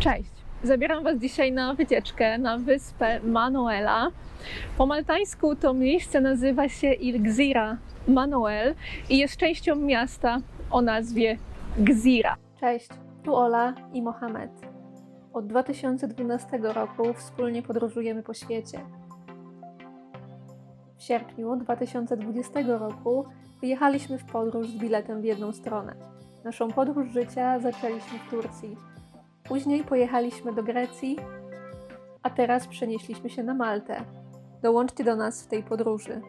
Cześć! Zabieram Was dzisiaj na wycieczkę na wyspę Manuela. Po maltańsku to miejsce nazywa się Ilgzira Manuel i jest częścią miasta o nazwie Gzira. Cześć, tu Ola i Mohamed. Od 2012 roku wspólnie podróżujemy po świecie. W sierpniu 2020 roku wyjechaliśmy w podróż z biletem w jedną stronę. Naszą podróż życia zaczęliśmy w Turcji. Później pojechaliśmy do Grecji, a teraz przenieśliśmy się na Maltę. Dołączcie do nas w tej podróży.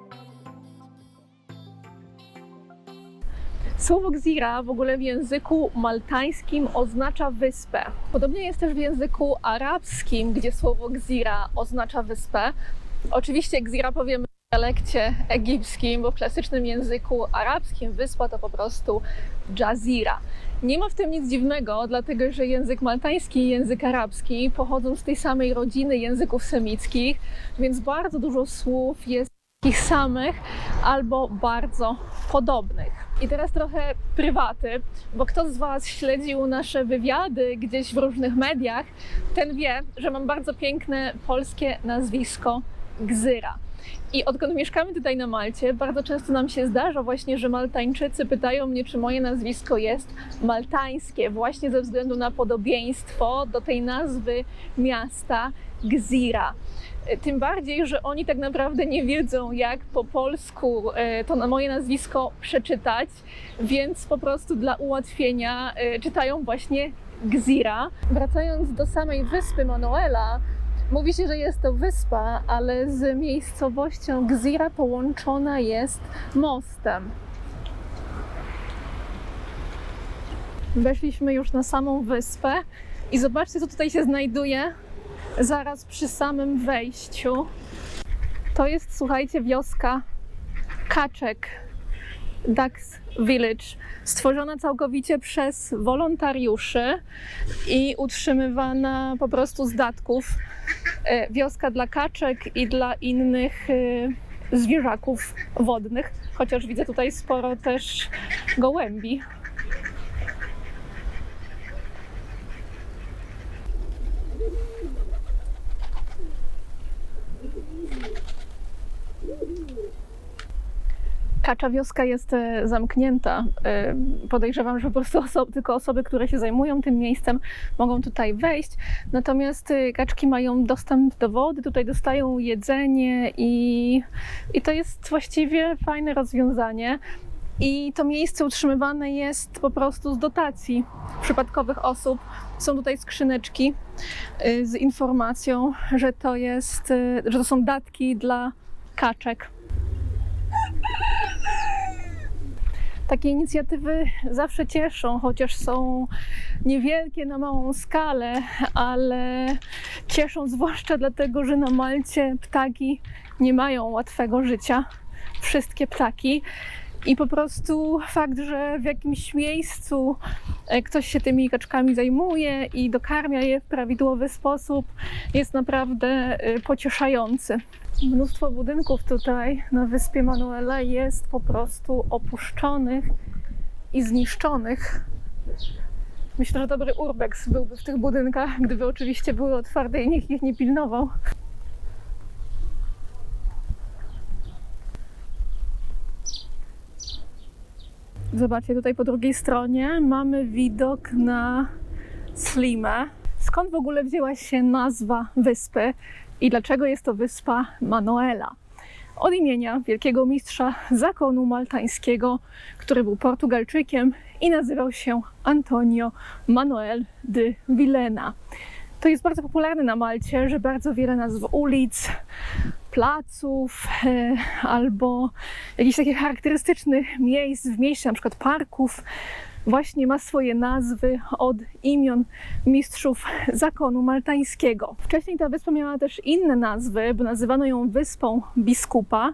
Słowo Gzira w ogóle w języku maltańskim oznacza wyspę. Podobnie jest też w języku arabskim, gdzie słowo Gzira oznacza wyspę. Oczywiście Gzira powiemy w dialekcie egipskim, bo w klasycznym języku arabskim wyspa to po prostu Jazira. Nie ma w tym nic dziwnego, dlatego że język maltański i język arabski pochodzą z tej samej rodziny języków semickich, więc bardzo dużo słów jest takich samych albo bardzo podobnych. I teraz trochę prywaty, bo kto z Was śledził nasze wywiady gdzieś w różnych mediach, ten wie, że mam bardzo piękne polskie nazwisko Gzyra. I odkąd mieszkamy tutaj na Malcie, bardzo często nam się zdarza właśnie, że Maltańczycy pytają mnie, czy moje nazwisko jest maltańskie, właśnie ze względu na podobieństwo do tej nazwy miasta Gzira. Tym bardziej, że oni tak naprawdę nie wiedzą, jak po polsku to moje nazwisko przeczytać, więc po prostu dla ułatwienia czytają właśnie Gzira. Wracając do samej wyspy Manuela, mówi się, że jest to wyspa, ale z miejscowością Gzira połączona jest mostem. Weszliśmy już na samą wyspę i zobaczcie, co tutaj się znajduje zaraz przy samym wejściu. To jest, słuchajcie, wioska Kaczek, Ducks Village, stworzona całkowicie przez wolontariuszy i utrzymywana po prostu z datków. Wioska dla kaczek i dla innych zwierzaków wodnych, chociaż widzę tutaj sporo też gołębi. Kacza wioska jest zamknięta. Podejrzewam, że po prostu tylko osoby, które się zajmują tym miejscem, mogą tutaj wejść. Natomiast kaczki mają dostęp do wody, tutaj dostają jedzenie i to jest właściwie fajne rozwiązanie. I to miejsce utrzymywane jest po prostu z dotacji przypadkowych osób. Są tutaj skrzyneczki z informacją, że to są datki dla kaczek. Takie inicjatywy zawsze cieszą, chociaż są niewielkie na małą skalę, ale cieszą zwłaszcza dlatego, że na Malcie ptaki nie mają łatwego życia. Wszystkie ptaki. I po prostu fakt, że w jakimś miejscu ktoś się tymi kaczkami zajmuje i dokarmia je w prawidłowy sposób, jest naprawdę pocieszający. Mnóstwo budynków tutaj na wyspie Manuela jest po prostu opuszczonych i zniszczonych. Myślę, że dobry urbex byłby w tych budynkach, gdyby oczywiście były otwarte i nikt ich nie pilnował. Zobaczcie, tutaj po drugiej stronie mamy widok na Slimę. Skąd w ogóle wzięła się nazwa wyspy i dlaczego jest to wyspa Manuela? Od imienia wielkiego mistrza zakonu maltańskiego, który był Portugalczykiem i nazywał się Antonio Manuel de Vilhena. To jest bardzo popularne na Malcie, że bardzo wiele nazw ulic, placów albo jakichś takich charakterystycznych miejsc w mieście, na przykład parków, właśnie ma swoje nazwy od imion mistrzów zakonu maltańskiego. Wcześniej ta wyspa miała też inne nazwy, bo nazywano ją wyspą biskupa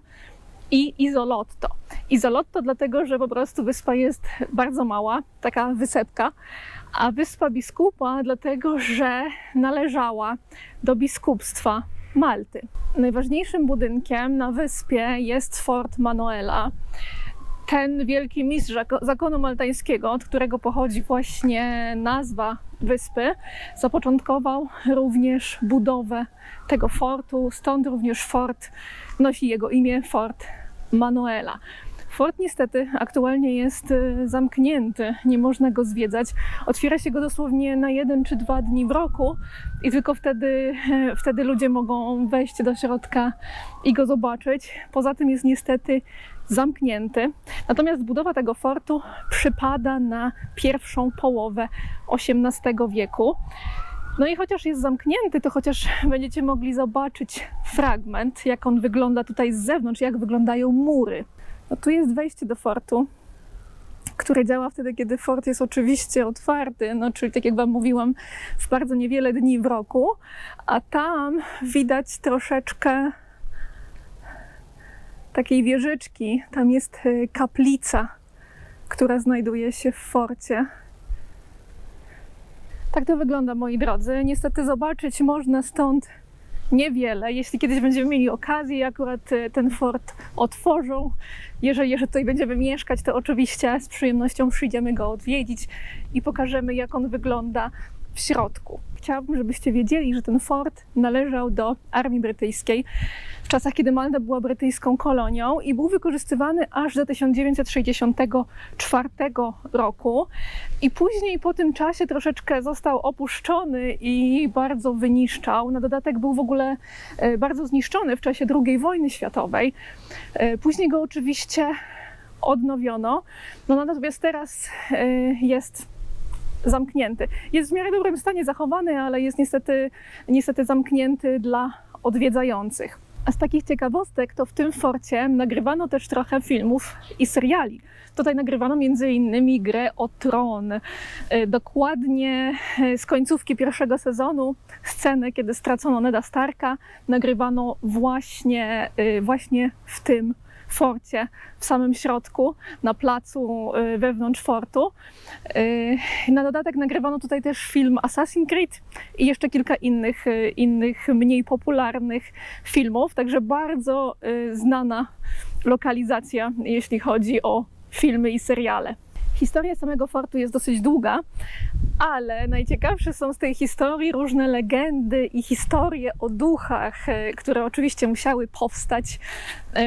i Isolotto. Isolotto dlatego, że po prostu wyspa jest bardzo mała, taka wysepka, a wyspa biskupa dlatego, że należała do biskupstwa Malty. Najważniejszym budynkiem na wyspie jest Fort Manuela. ten wielki mistrz zakonu maltańskiego, od którego pochodzi właśnie nazwa wyspy, zapoczątkował również budowę tego fortu, stąd również fort nosi jego imię, Fort Manuela. Fort niestety aktualnie jest zamknięty, nie można go zwiedzać. Otwiera się go dosłownie na 1 czy 2 dni w roku i tylko wtedy ludzie mogą wejść do środka i go zobaczyć. Poza tym jest niestety zamknięty. Natomiast budowa tego fortu przypada na pierwszą połowę XVIII wieku. No i chociaż jest zamknięty, to chociaż będziecie mogli zobaczyć fragment, jak on wygląda tutaj z zewnątrz, jak wyglądają mury. No tu jest wejście do fortu, które działa wtedy, kiedy fort jest oczywiście otwarty, no czyli tak jak wam mówiłam, w bardzo niewiele dni w roku, a tam widać troszeczkę takiej wieżyczki, tam jest kaplica, która znajduje się w forcie. Tak to wygląda, moi drodzy. Niestety zobaczyć można stąd niewiele. Jeśli kiedyś będziemy mieli okazję, akurat ten fort otworzą, jeżeli tutaj będziemy mieszkać, to oczywiście z przyjemnością przyjdziemy go odwiedzić i pokażemy, jak on wygląda w środku. Chciałabym, żebyście wiedzieli, że ten fort należał do armii brytyjskiej w czasach, kiedy Malta była brytyjską kolonią i był wykorzystywany aż do 1964 roku. I później po tym czasie troszeczkę został opuszczony i bardzo wyniszczał. Na dodatek był w ogóle bardzo zniszczony w czasie II wojny światowej. Później go oczywiście odnowiono, no natomiast teraz jest zamknięty. Jest w miarę dobrym stanie zachowany, ale jest niestety zamknięty dla odwiedzających. A z takich ciekawostek to w tym forcie nagrywano też trochę filmów i seriali. Tutaj nagrywano m.in. Grę o Tron. Dokładnie z końcówki pierwszego sezonu scenę, kiedy stracono Neda Starka, nagrywano właśnie w tym forcie, w samym środku, na placu wewnątrz fortu. Na dodatek nagrywano tutaj też film Assassin's Creed i jeszcze kilka innych mniej popularnych filmów, także bardzo znana lokalizacja, jeśli chodzi o filmy i seriale. Historia samego fortu jest dosyć długa, ale najciekawsze są z tej historii różne legendy i historie o duchach, które oczywiście musiały powstać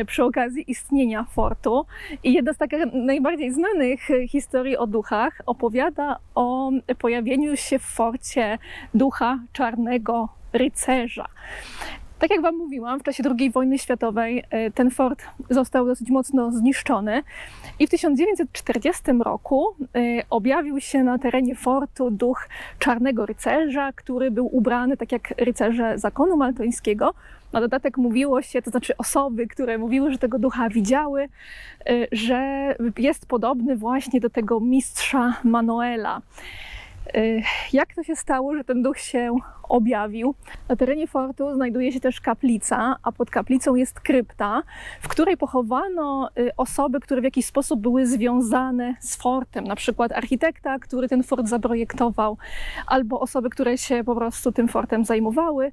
przy okazji istnienia fortu. I jedna z takich najbardziej znanych historii o duchach opowiada o pojawieniu się w forcie ducha czarnego rycerza. Tak jak wam mówiłam, w czasie II wojny światowej ten fort został dosyć mocno zniszczony i w 1940 roku objawił się na terenie fortu duch czarnego rycerza, który był ubrany tak jak rycerze zakonu maltańskiego. Na dodatek mówiło się, to znaczy osoby, które mówiły, że tego ducha widziały, że jest podobny właśnie do tego mistrza Manuela. Jak to się stało, że ten duch się objawił? Na terenie fortu znajduje się też kaplica, a pod kaplicą jest krypta, w której pochowano osoby, które w jakiś sposób były związane z fortem, na przykład architekta, który ten fort zaprojektował, albo osoby, które się po prostu tym fortem zajmowały.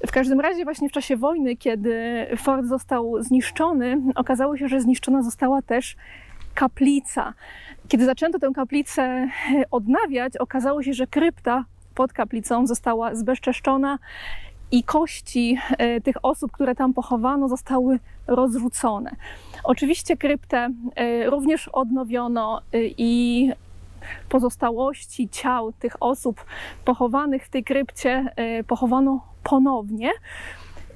W każdym razie właśnie w czasie wojny, kiedy fort został zniszczony, okazało się, że zniszczona została też kaplica. Kiedy zaczęto tę kaplicę odnawiać, okazało się, że krypta pod kaplicą została zbezczeszczona i kości tych osób, które tam pochowano, zostały rozrzucone. Oczywiście kryptę również odnowiono i pozostałości ciał tych osób pochowanych w tej krypcie pochowano ponownie.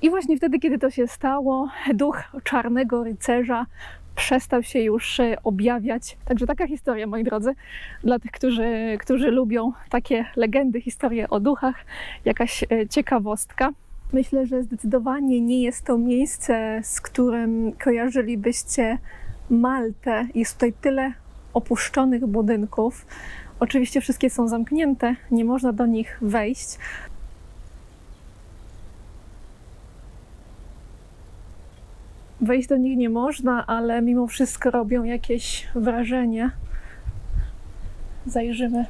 I właśnie wtedy, kiedy to się stało, duch czarnego rycerza przestał się już objawiać. Także taka historia, moi drodzy, dla tych, którzy lubią takie legendy, historie o duchach, jakaś ciekawostka. Myślę, że zdecydowanie nie jest to miejsce, z którym kojarzylibyście Maltę. Jest tutaj tyle opuszczonych budynków. Oczywiście wszystkie są zamknięte, nie można do nich wejść. Wejść do nich nie można, ale mimo wszystko robią jakieś wrażenie. Zajrzymy.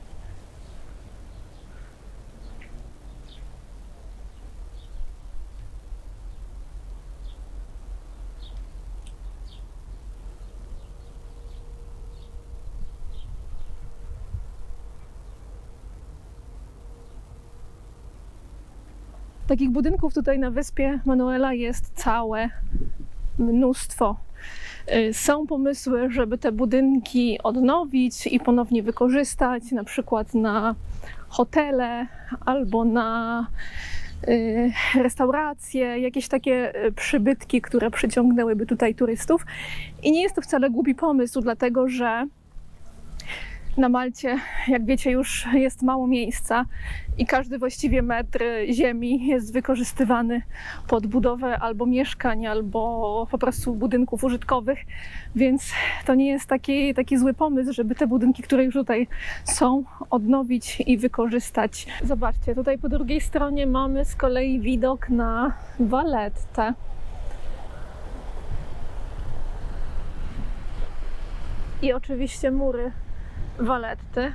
Takich budynków tutaj na wyspie Manuela jest całe mnóstwo. Są pomysły, żeby te budynki odnowić i ponownie wykorzystać, na przykład na hotele albo na restauracje, jakieś takie przybytki, które przyciągnęłyby tutaj turystów. I nie jest to wcale głupi pomysł, dlatego że na Malcie, jak wiecie, już jest mało miejsca i każdy właściwie metr ziemi jest wykorzystywany pod budowę albo mieszkań, albo po prostu budynków użytkowych, więc to nie jest taki zły pomysł, żeby te budynki, które już tutaj są, odnowić i wykorzystać. Zobaczcie, tutaj po drugiej stronie mamy z kolei widok na Vallettę. I oczywiście mury Valletty.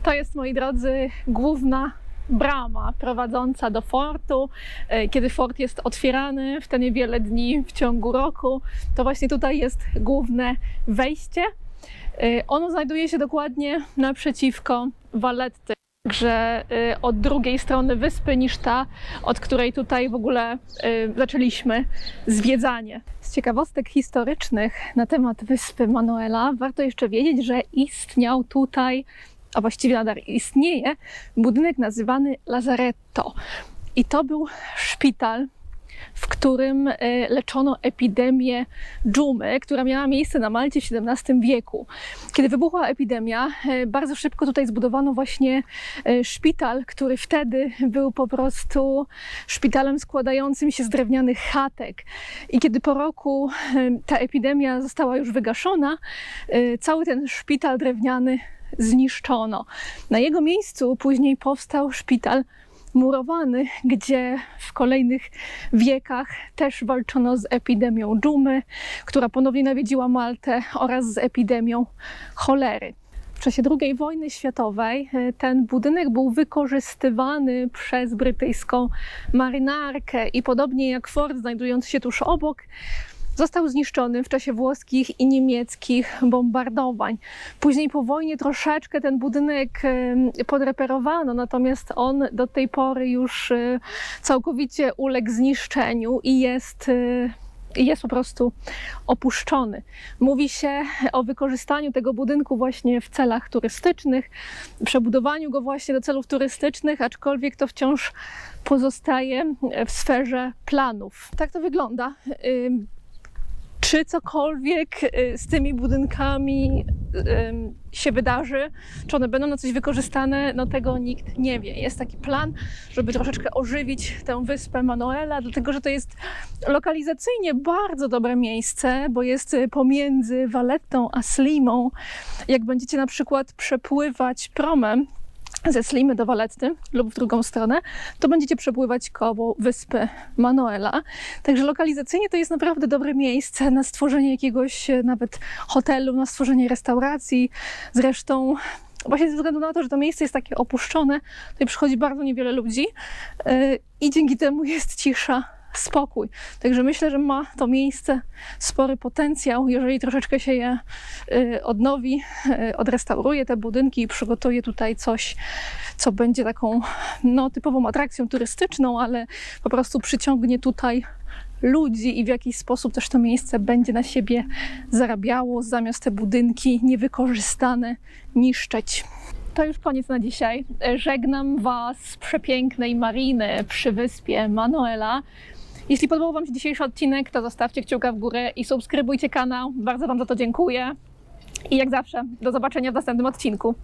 To jest, moi drodzy, główna brama prowadząca do fortu. Kiedy fort jest otwierany w te niewiele dni w ciągu roku, to właśnie tutaj jest główne wejście. Ono znajduje się dokładnie naprzeciwko Valletty, także od drugiej strony wyspy niż ta, od której tutaj w ogóle zaczęliśmy zwiedzanie. Z ciekawostek historycznych na temat wyspy Manuela warto jeszcze wiedzieć, że istniał tutaj, a właściwie nadal istnieje, budynek nazywany Lazaretto. I to był szpital, w którym leczono epidemię dżumy, która miała miejsce na Malcie w XVII wieku. Kiedy wybuchła epidemia, bardzo szybko tutaj zbudowano właśnie szpital, który wtedy był po prostu szpitalem składającym się z drewnianych chatek. I kiedy po roku ta epidemia została już wygaszona, cały ten szpital drewniany zniszczono. Na jego miejscu później powstał szpital murowany, gdzie w kolejnych wiekach też walczono z epidemią dżumy, która ponownie nawiedziła Maltę, oraz z epidemią cholery. W czasie II wojny światowej ten budynek był wykorzystywany przez brytyjską marynarkę i podobnie jak fort znajdujący się tuż obok, został zniszczony w czasie włoskich i niemieckich bombardowań. Później po wojnie troszeczkę ten budynek podreperowano, natomiast on do tej pory już całkowicie uległ zniszczeniu i jest po prostu opuszczony. Mówi się o wykorzystaniu tego budynku właśnie w celach turystycznych, przebudowaniu go właśnie do celów turystycznych, aczkolwiek to wciąż pozostaje w sferze planów. Tak to wygląda. Czy cokolwiek z tymi budynkami się wydarzy, czy one będą na coś wykorzystane, no tego nikt nie wie. Jest taki plan, żeby troszeczkę ożywić tę wyspę Manuela, dlatego że to jest lokalizacyjnie bardzo dobre miejsce, bo jest pomiędzy Vallettą a Slimą. Jak będziecie na przykład przepływać promem ze Slimy do Valletty lub w drugą stronę, to będziecie przepływać koło wyspy Manuela. Także lokalizacyjnie to jest naprawdę dobre miejsce na stworzenie jakiegoś nawet hotelu, na stworzenie restauracji. Zresztą właśnie ze względu na to, że to miejsce jest takie opuszczone, tutaj przychodzi bardzo niewiele ludzi i dzięki temu jest cisza, spokój. Także myślę, że ma to miejsce spory potencjał, jeżeli troszeczkę się je odnowi, odrestauruje te budynki i przygotuje tutaj coś, co będzie taką typową atrakcją turystyczną, ale po prostu przyciągnie tutaj ludzi i w jakiś sposób też to miejsce będzie na siebie zarabiało, zamiast te budynki niewykorzystane niszczyć. To już koniec na dzisiaj. Żegnam Was z przepięknej mariny przy wyspie Manuela. Jeśli podobał Wam się dzisiejszy odcinek, to zostawcie kciuka w górę i subskrybujcie kanał. Bardzo Wam za to dziękuję. I jak zawsze, do zobaczenia w następnym odcinku.